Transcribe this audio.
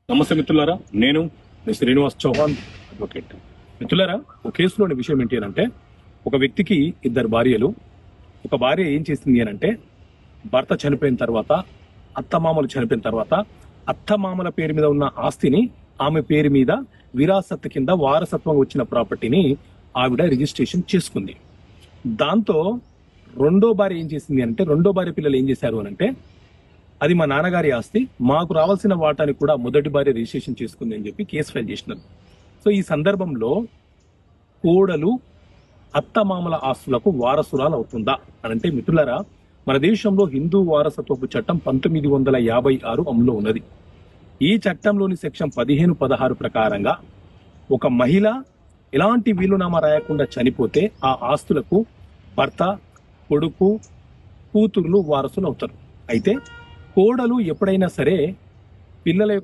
నమస్తే మిత్రులారా, నేను మీ శ్రీనివాస్ చౌహాన్, అడ్వకేట్. మిత్రులారా, ఒక కేసులోని విషయం ఏంటి అంటే, ఒక వ్యక్తికి ఇద్దరు భార్యలు. ఒక భార్య ఏం చేసింది అంటే, భర్త చనిపోయిన తర్వాత, అత్తమామలు చనిపోయిన తర్వాత, అత్తమామల పేరు మీద ఉన్న ఆస్తిని ఆమె పేరు మీద విరాసత్ కింద వారసత్వం వచ్చిన ప్రాపర్టీని ఆవిడ రిజిస్ట్రేషన్ చేసుకుంది. దాంతో రెండో భార్య ఏం చేసింది అంటే, రెండో భార్య పిల్లలు ఏం చేశారు అంటే, అది మా నాన్నగారి ఆస్తి, మాకు రావాల్సిన వాటాని కూడా మొదటి భార్య రిజిస్ట్రేషన్ చేసుకుంది అని చెప్పి కేసు ఫైల్ చేసినారు. సో ఈ సందర్భంలో కోడలు అత్తమామల ఆస్తులకు వారసురాలు అవుతుందా అని అంటే, మిత్రులారా, మన దేశంలో హిందూ వారసత్వపు చట్టం 1956 అమల్లో ఉన్నది. ఈ చట్టంలోని సెక్షన్ 15, 16 ప్రకారంగా ఒక మహిళ ఎలాంటి వీలునామా రాయకుండా చనిపోతే ఆ ఆస్తులకు భర్త, కొడుకు, కూతుర్లు వారసులు అవుతారు. అయితే కోడలు ఎప్పుడైనా సరే పిల్లల యొక్క